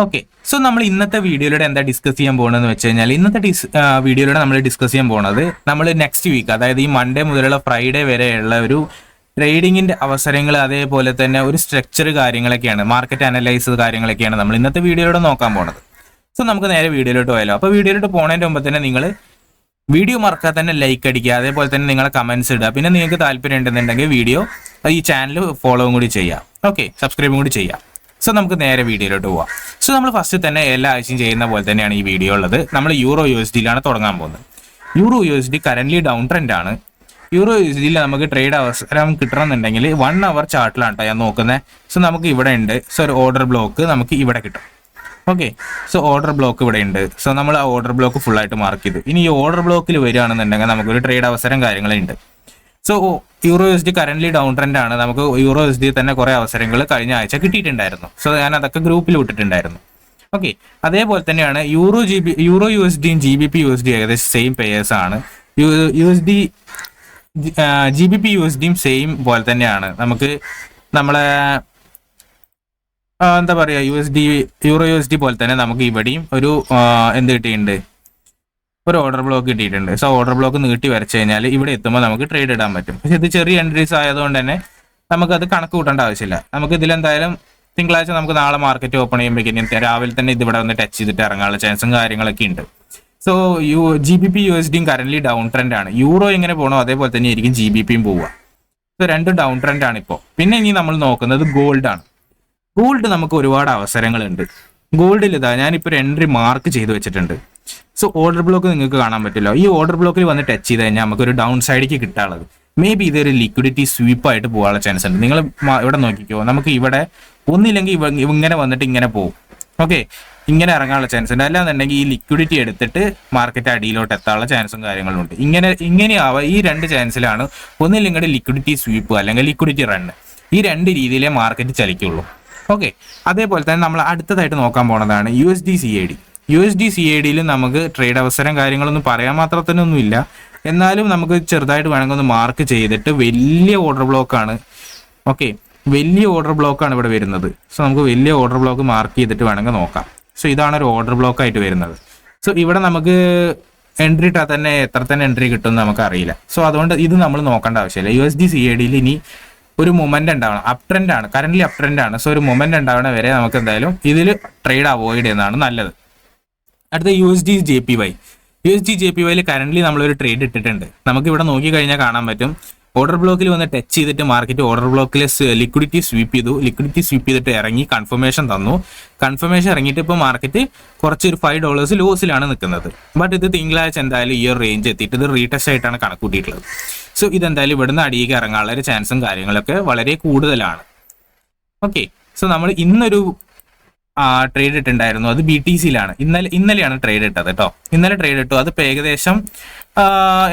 Okay, so നമ്മൾ ഇന്നത്തെ വീഡിയോയിലൂടെ എന്താ ഡിസ്കസ് ചെയ്യാൻ പോകുന്നതെന്ന് വെച്ച് കഴിഞ്ഞാൽ ഇന്നത്തെ വീഡിയോയിലൂടെ നമ്മൾ ഡിസ്കസ് ചെയ്യാൻ പോകുന്നത് നമ്മൾ നെക്സ്റ്റ് വീക്ക്, അതായത് ഈ മൺഡേ മുതലുള്ള ഫ്രൈഡേ വരെയുള്ള ഒരു ട്രേഡിങ്ങിന്റെ അവസരങ്ങൾ, അതേപോലെ തന്നെ ഒരു സ്ട്രക്ചർ കാര്യങ്ങളൊക്കെയാണ്, മാർക്കറ്റ് അനലൈസ് കാര്യങ്ങളൊക്കെയാണ് നമ്മൾ ഇന്നത്തെ വീഡിയോയിലൂടെ നോക്കാൻ പോകുന്നത്. സോ നമുക്ക് നേരെ വീഡിയോയിലോട്ട് പോയാലോ. അപ്പോൾ വീഡിയോയിലോട്ട് പോകുന്നതിന് മുമ്പ് തന്നെ നിങ്ങൾ വീഡിയോ മറക്കാതെ തന്നെ ലൈക്ക് അടിക്കുക, അതേപോലെ തന്നെ നിങ്ങളെ കമന്റ്സ് ഇടുക. പിന്നെ നിങ്ങൾക്ക് താല്പര്യം ഉണ്ടെന്നുണ്ടെങ്കിൽ വീഡിയോ ഈ ചാനൽ ഫോളോവും കൂടി ചെയ്യാം. ഓക്കെ, സബ്സ്ക്രൈബും കൂടി ചെയ്യാം. സോ നമുക്ക് നേരെ വീഡിയോയിലോട്ട് പോവാം. സോ നമ്മൾ ഫസ്റ്റ് തന്നെ എല്ലാ ആഴ്ചയും ചെയ്യുന്ന പോലെ തന്നെയാണ് ഈ വീഡിയോ ഉള്ളത്. നമ്മൾ യൂറോ USDയിലാണ് തുടങ്ങാൻ പോകുന്നത്. Euro USD current down trend ആണ്. യൂറോ USDയിൽ നമുക്ക് ട്രേഡ് അവസരം കിട്ടണമെന്നുണ്ടെങ്കിൽ 1 അവർ ചാർട്ടിലാണ് കേട്ടോ ഞാൻ നോക്കുന്നത്. സോ നമുക്ക് ഇവിടെ ഉണ്ട്. സോ ഒരു ഓർഡർ ബ്ലോക്ക് നമുക്ക് ഇവിടെ കിട്ടും. ഓക്കെ, സോ ഓർഡർ ബ്ലോക്ക് ഇവിടെ ഉണ്ട്. സോ നമ്മൾ ആ ഓർഡർ ബ്ലോക്ക് ഫുൾ ആയിട്ട് മാർക്ക് ചെയ്തു. ഇനി ഈ ഓർഡർ ബ്ലോക്കിൽ വരികയാണെന്നുണ്ടെങ്കിൽ നമുക്കൊരു ട്രേഡ് അവസരം കാര്യങ്ങളുണ്ട്. So euro USD current down trend ആണ്. നമുക്ക് യൂറോ USD തന്നെ കുറെ അവസരങ്ങൾ കഴിഞ്ഞ ആഴ്ച കിട്ടിയിട്ടുണ്ടായിരുന്നു. സോ ഞാൻ അതൊക്കെ ഗ്രൂപ്പിൽ വിട്ടിട്ടുണ്ടായിരുന്നു. ഓക്കെ, അതേപോലെ തന്നെയാണ് യൂറോ USDയും GBP USD ഏകദേശം സെയിം പേയേഴ്സ് ആണ്. GBP USDയും സെയിം പോലെ തന്നെയാണ്. നമുക്ക് നമ്മളെ എന്താ പറയുക, യൂറോ USD പോലെ തന്നെ നമുക്ക് ഇവിടെയും ഒരു എന്ത് കിട്ടിയിട്ടുണ്ട്, ഒരു ഓർഡർ ബ്ലോക്ക് കിട്ടിയിട്ടുണ്ട്. സോ ഓർഡർ ബ്ലോക്ക് നീട്ടി വരച്ചു കഴിഞ്ഞാൽ ഇവിടെ എത്തുമ്പോൾ നമുക്ക് ട്രേഡ് ഇടാൻ പറ്റും. പക്ഷെ ഇത് ചെറിയ എൻട്രീസ് ആയതുകൊണ്ട് തന്നെ നമുക്കത് കണക്ക് കൂട്ടേണ്ട ആവശ്യമില്ല. നമുക്ക് ഇതിലെന്തായാലും തിങ്കളാഴ്ച നമുക്ക് നാളെ മാർക്കറ്റ് ഓപ്പൺ ചെയ്യുമ്പോഴേക്കും രാവിലെ തന്നെ ഇത് ഇവിടെ വന്ന് ടച്ച് ചെയ്തിട്ട് ഇറങ്ങാനുള്ള ചാൻസും കാര്യങ്ങളൊക്കെ ഉണ്ട്. സോ GBP USDയും കറന്റ് ഡൗൺ ട്രെൻഡ് ആണ്. യൂറോ എങ്ങനെ പോകണോ അതേപോലെ തന്നെ ആയിരിക്കും GBPയും പോവുക. സോ രണ്ടും ഡൗൺ ട്രെൻഡ് ആണ് ഇപ്പോൾ. പിന്നെ ഇനി നമ്മൾ നോക്കുന്നത് ഗോൾഡ് ആണ്. ഗോൾഡ് നമുക്ക് ഒരുപാട് അവസരങ്ങളുണ്ട്. ഗോൾഡിൽ ഇതാ ഞാനിപ്പോൾ ഒരു എൻട്രി മാർക്ക് ചെയ്ത് വെച്ചിട്ടുണ്ട്. സോ ഓർഡർ ബ്ലോക്ക് നിങ്ങൾക്ക് കാണാൻ പറ്റില്ല. ഈ ഓർഡർ ബ്ലോക്കിൽ വന്ന് ടച്ച് ചെയ്ത് കഴിഞ്ഞാൽ നമുക്ക് ഒരു ഡൗൺ സൈഡിലേക്ക് കിട്ടാനുള്ളത് മേ ബി ഇതൊരു ലിക്വിഡിറ്റി സ്വീപ്പായിട്ട് പോകാനുള്ള ചാൻസ് ഉണ്ട്. നിങ്ങൾ ഇവിടെ നോക്കിക്കോ, നമുക്ക് ഇവിടെ ഒന്നില്ലെങ്കിൽ ഇങ്ങനെ വന്നിട്ട് ഇങ്ങനെ പോകും. ഓക്കെ, ഇങ്ങനെ ഇറങ്ങാനുള്ള ചാൻസ് ഉണ്ട്. അല്ലാന്നുണ്ടെങ്കിൽ ഈ ലിക്വിഡിറ്റി എടുത്തിട്ട് മാർക്കറ്റ് അടിയിലോട്ട് എത്താനുള്ള ചാൻസും കാര്യങ്ങളും ഉണ്ട്. ഇങ്ങനെയാവുക ഈ രണ്ട് ചാൻസിലാണ്. ഒന്നില്ലെങ്കിൽ ലിക്വിഡിറ്റി സ്വീപ്പ് അല്ലെങ്കിൽ ലിക്വിഡിറ്റി റണ്ണ്. ഈ രണ്ട് രീതിയിലേ മാർക്കറ്റ് ചലിക്കുള്ളൂ. ഓക്കെ, അതേപോലെ തന്നെ നമ്മൾ അടുത്തതായിട്ട് നോക്കാൻ പോണതാണ് USD CAD നമുക്ക് ട്രേഡ് അവസരം കാര്യങ്ങളൊന്നും പറയാൻ മാത്രത്തിനൊന്നുമില്ല. എന്നാലും നമുക്ക് ചെറുതായിട്ട് വേണമെങ്കിൽ ഒന്ന് മാർക്ക് ചെയ്തിട്ട് വലിയ ഓർഡർ ബ്ലോക്കാണ്. ഓക്കെ, വലിയ ഓർഡർ ബ്ലോക്കാണ് ഇവിടെ വരുന്നത്. സോ നമുക്ക് വലിയ ഓർഡർ ബ്ലോക്ക് മാർക്ക് ചെയ്തിട്ട് വേണമെങ്കിൽ നോക്കാം. സോ ഇതാണ് ഒരു ഓർഡർ ബ്ലോക്ക് ആയിട്ട് വരുന്നത്. സോ ഇവിടെ നമുക്ക് എൻട്രി ഇട്ടാൽ തന്നെ എത്ര തന്നെ എൻട്രി കിട്ടുമെന്ന് നമുക്ക് അറിയില്ല. സോ അതുകൊണ്ട് ഇത് നമ്മൾ നോക്കേണ്ട ആവശ്യമില്ല. USD CAD ഇനി ഒരു മൊമെന്റ് ഉണ്ടാവണം. അപ് ട്രെൻഡ് ആണ്, കറന്റ് അപ് ട്രെൻഡ് ആണ്. സോ ഒരു മൊമെന്റ് ഉണ്ടാവണ വരെ നമുക്ക് എന്തായാലും ഇതിൽ ട്രേഡ് അവോയ്ഡ് ചെയ്യുന്നതാണ് നല്ലത്. അടുത്ത USD JPY കറന്റ് നമ്മളൊരു ട്രേഡ് ഇട്ടിട്ടുണ്ട്. നമുക്ക് ഇവിടെ നോക്കി കഴിഞ്ഞാൽ കാണാൻ പറ്റും. ഓർഡർ ബ്ലോക്കിൽ വന്ന് ടച്ച് ചെയ്തിട്ട് മാർക്കറ്റ് ഓർഡർ ബ്ലോക്കിൽ ലിക്വിഡിറ്റി സ്വീപ്പ് ചെയ്തിട്ട് ഇറങ്ങി കൺഫർമേഷൻ തന്നു. കൺഫർമേഷൻ ഇറങ്ങിയിട്ട് ഇപ്പോൾ മാർക്കറ്റ് കുറച്ചൊരു $5 ലോസിലാണ് നിൽക്കുന്നത്. ബട്ട് ഇത് തിങ്കളാഴ്ച എന്തായാലും ഈ ഒരു റേഞ്ച് എത്തിയിട്ട് ഇത് റീടെസ്റ്റ് ആയിട്ടാണ് കണക്കൂട്ടിയിട്ടുള്ളത്. സോ ഇതെന്തായാലും ഇവിടുന്ന് അടിയിലേക്ക് ഇറങ്ങാനുള്ള ഒരു ചാൻസും കാര്യങ്ങളൊക്കെ വളരെ കൂടുതലാണ്. ഓക്കെ, സോ നമ്മൾ ഇന്നൊരു ട്രേഡ് ഇട്ടുണ്ടായിരുന്നു. അത് BTCയിലാണ്. ഇന്നലെയാണ് ട്രേഡ് ഇട്ടത് കേട്ടോ. ഇന്നലെ ട്രേഡ് ഇട്ടു. അത് ഏകദേശം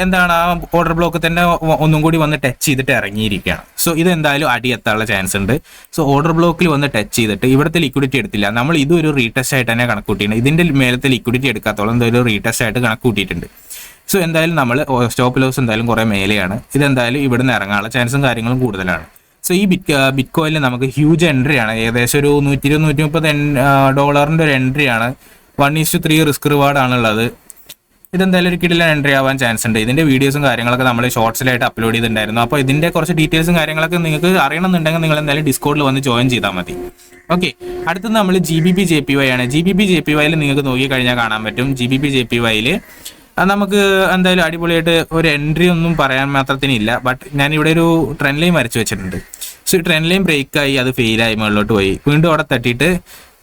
എന്താണ് ആ ഓർഡർ ബ്ലോക്ക് തന്നെ ഒന്നും കൂടി വന്ന് ടച്ച് ചെയ്തിട്ട് ഇറങ്ങിയിരിക്കുകയാണ്. സോ ഇതെന്തായാലും അടിയെത്താനുള്ള ചാൻസ് ഉണ്ട്. സോ ഓർഡർ ബ്ലോക്കിൽ വന്ന് ടച്ച് ചെയ്തിട്ട് ഇവിടുത്തെ ലിക്വിഡിറ്റി എടുത്തില്ല. നമ്മൾ ഇതൊരു റീടെസ്റ്റ് ആയിട്ട് തന്നെ കണക്കൂട്ടിയിട്ടുണ്ട്. ഇതിന്റെ മേലത്തെ ലിക്വിഡിറ്റി എടുക്കാത്തോളം എന്തൊരു റീടെസ്റ്റ് ആയിട്ട് കണക്കൂട്ടിയിട്ടുണ്ട്. സോ എന്തായാലും നമ്മൾ സ്റ്റോപ്പ് ലോസ് എന്തായാലും കുറെ മേലെയാണ്. ഇതെന്തായാലും ഇവിടുന്ന് ഇറങ്ങാനുള്ള ചാൻസും കാര്യങ്ങളും കൂടുതലാണ്. സോ ഈ ബിറ്റ് കോയിനിൽ നമുക്ക് ഹ്യൂജ് എൻട്രി ആണ്. ഏകദേശം ഒരു $120-130 ഒരു എൻട്രി ആണ്. 1:3 റിസ്ക് റിവാർഡ് ആണുള്ളത്. ഇതെന്തായാലും ഒരു കിടിലൻ എൻട്രി ആവാൻ ചാൻസ് ഉണ്ട്. ഇതിന്റെ വീഡിയോസും കാര്യങ്ങളൊക്കെ നമ്മൾ ഷോർട്സിലായിട്ട് അപ്ലോഡ് ചെയ്തിട്ടുണ്ടായിരുന്നു. അപ്പോൾ ഇതിന്റെ കുറച്ച് ഡീറ്റെയിൽസും കാര്യങ്ങളൊക്കെ നിങ്ങൾക്ക് അറിയണമെന്നുണ്ടെങ്കിൽ നിങ്ങൾ എന്തായാലും ഡിസ്കോഡിൽ വന്ന് ജോയിൻ ചെയ്താൽ മതി. ഓക്കെ, അടുത്തത് നമ്മൾ GBP JPY ആണ്. GBP JPY നിങ്ങൾക്ക് നോക്കിക്കഴിഞ്ഞാൽ കാണാൻ പറ്റും. GBP JPY നമുക്ക് എന്തായാലും അടിപൊളിയായിട്ട് ഒരു എൻട്രി ഒന്നും പറയാൻ മാത്രത്തിനില്ല. ബട്ട് ഞാൻ ഇവിടെ ഒരു ട്രെൻഡ് ലൈൻ വരച്ചു വെച്ചിട്ടുണ്ട്. സോ ഈ ട്രെൻഡ് ലൈൻ ബ്രേക്ക് ആയി, അത് ഫെയിലായി, മുകളിലോട്ട് പോയി, വീണ്ടും അവിടെ തട്ടിയിട്ട്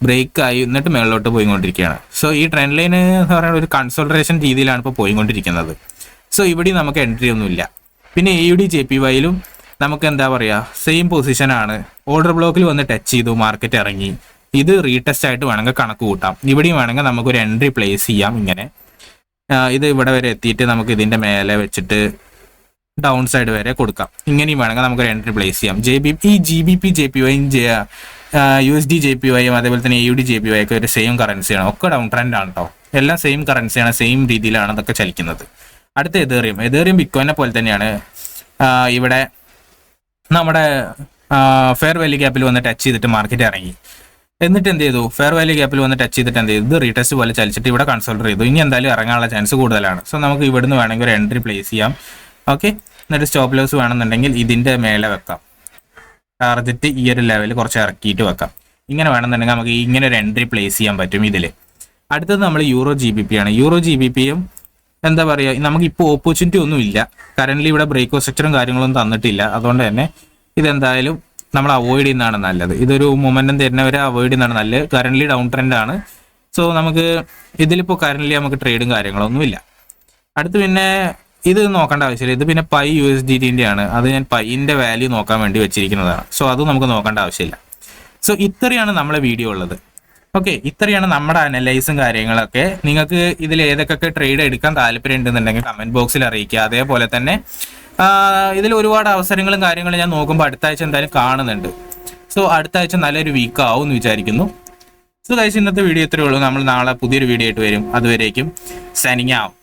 ബ്രേക്ക് ആയി, എന്നിട്ട് മുകളിലോട്ട് പോയിക്കൊണ്ടിരിക്കുകയാണ്. സോ ഈ ട്രെൻഡ് ലൈൻ എന്ന് പറയുന്ന ഒരു കൺസോൾട്ടേഷൻ രീതിയിലാണ് ഇപ്പോൾ പോയിക്കൊണ്ടിരിക്കുന്നത്. സോ ഇവിടെ നമുക്ക് എൻട്രി ഒന്നുമില്ല. പിന്നെ AUD JPY നമുക്ക് എന്താ പറയുക, സെയിം പൊസിഷനാണ്. ഓർഡർ ബ്ലോക്കിൽ വന്ന് ടച്ച് ചെയ്തു, മാർക്കറ്റ് ഇറങ്ങി. ഇത് റീടെസ്റ്റ് ആയിട്ട് വേണമെങ്കിൽ കണക്ക് കൂട്ടാം. ഇവിടെയും വേണമെങ്കിൽ നമുക്കൊരു എൻട്രി പ്ലേസ് ചെയ്യാം. ഇങ്ങനെ ഇത് ഇവിടെ വരെ എത്തിയിട്ട് നമുക്ക് ഇതിന്റെ മേലെ വെച്ചിട്ട് ഡൗൺ സൈഡ് വരെ കൊടുക്കാം. ഇങ്ങനെയും വേണമെങ്കിൽ നമുക്ക് എൻട്രി പ്ലേസ് ചെയ്യാം. GBP JPY USD JPY അതേപോലെ തന്നെ AUD JPY ഒക്കെ ഒരു സെയിം കറൻസിയാണ്. ഒക്കെ ഡൗൺ ട്രെൻഡ് ആണ് കേട്ടോ. എല്ലാം സെയിം കറൻസിയാണ്, സെയിം രീതിയിലാണ് അതൊക്കെ ചലിക്കുന്നത്. അടുത്ത എതേറിയം ബിറ്റ്കോയിനെ പോലെ തന്നെയാണ്. ഇവിടെ നമ്മുടെ ഫെയർ വാല്യൂ ക്യാപ്പിൽ വന്ന് ടച്ച് ചെയ്തിട്ട് മാർക്കറ്റ് ഇറങ്ങി. എന്നിട്ട് എന്ത് ചെയ്തു, ഫെയർ വാല്യൂ ഗ്യാപ്പിൽ വന്ന് ടച്ച് ചെയ്തിട്ട് എന്ത് ചെയ്തു, ഇത് റീടെസ്റ്റ് പോലെ ചലിച്ചിട്ട് ഇവിടെ കൺസിഡർ ചെയ്തു. ഇനി എന്തായാലും ഇറങ്ങാനുള്ള ചാൻസ് കൂടുതലാണ്. സോ നമുക്ക് ഇവിടുന്ന് വേണമെങ്കിൽ ഒരു എൻട്രി പ്ലേസ് ചെയ്യാം. ഓക്കെ, എന്നിട്ട് സ്റ്റോപ്പ് ലോസ് വേണമെന്നുണ്ടെങ്കിൽ ഇതിന്റെ മേലെ വെക്കാം. ടാർഗറ്റ് ഈ ഒരു ലെവലിൽ കുറച്ച് ഇറക്കിയിട്ട് വെക്കാം. ഇങ്ങനെ വേണമെന്നുണ്ടെങ്കിൽ നമുക്ക് ഇങ്ങനെ ഒരു എൻട്രി പ്ലേസ് ചെയ്യാൻ പറ്റും ഇതിൽ. അടുത്തത് നമ്മൾ യൂറോ GBP ആണ്. യൂറോ GBPയും എന്താ പറയുക, നമുക്കിപ്പോൾ ഓപ്പർച്യൂണിറ്റി ഒന്നും ഇല്ല. കറന്റ് ഇവിടെ ബ്രേക്ക് സ്ട്രക്ചറും കാര്യങ്ങളൊന്നും തന്നിട്ടില്ല. അതുകൊണ്ട് തന്നെ ഇതെന്തായാലും നമ്മൾ അവോയ്ഡ് ചെയ്യുന്നതാണ് നല്ലത്. ഇതൊരു മൊമെന്റം തരുന്നവരെ അവോയ്ഡ് ചെയ്യുന്നതാണ് നല്ലത്. കറന്റ് ഡൗൺ ട്രെൻഡ് ആണ്. സോ നമുക്ക് ഇതിലിപ്പോൾ കറന്റ് നമുക്ക് ട്രേഡും കാര്യങ്ങളൊന്നും ഇല്ല. അടുത്ത് പിന്നെ ഇത് നോക്കേണ്ട ആവശ്യമില്ല. ഇത് പിന്നെ പൈ USDT ആണ്. അത് ഞാൻ പൈൻ്റെ വാല്യൂ നോക്കാൻ വേണ്ടി വെച്ചിരിക്കുന്നതാണ്. സോ അത് നമുക്ക് നോക്കേണ്ട ആവശ്യമില്ല. സോ ഇത്രയാണ് നമ്മളെ വീഡിയോ ഉള്ളത്. ഓക്കെ, ഇത്രയാണ് നമ്മുടെ അനലൈസും കാര്യങ്ങളൊക്കെ. നിങ്ങൾക്ക് ഇതിൽ ഏതൊക്കെ ട്രേഡ് എടുക്കാൻ താല്പര്യം ഉണ്ടെന്നുണ്ടെങ്കിൽ കമന്റ് ബോക്സിൽ അറിയിക്കുക. അതേപോലെ തന്നെ ഇതിൽ ഒരുപാട് അവസരങ്ങളും കാര്യങ്ങളും ഞാൻ നോക്കുമ്പോൾ അടുത്ത ആഴ്ച എന്തായാലും കാണുന്നുണ്ട്. സോ അടുത്ത ആഴ്ച നല്ലൊരു വീക്ക് ആവും എന്ന് വിചാരിക്കുന്നു. സോ ഗൈസ്, ഇന്നത്തെ വീഡിയോ ഇത്രയേ ഉള്ളൂ. നമ്മൾ നാളെ പുതിയൊരു വീഡിയോ ആയിട്ട് വരും. അതുവരേക്കും സൈനിങ് ഔട്ട്.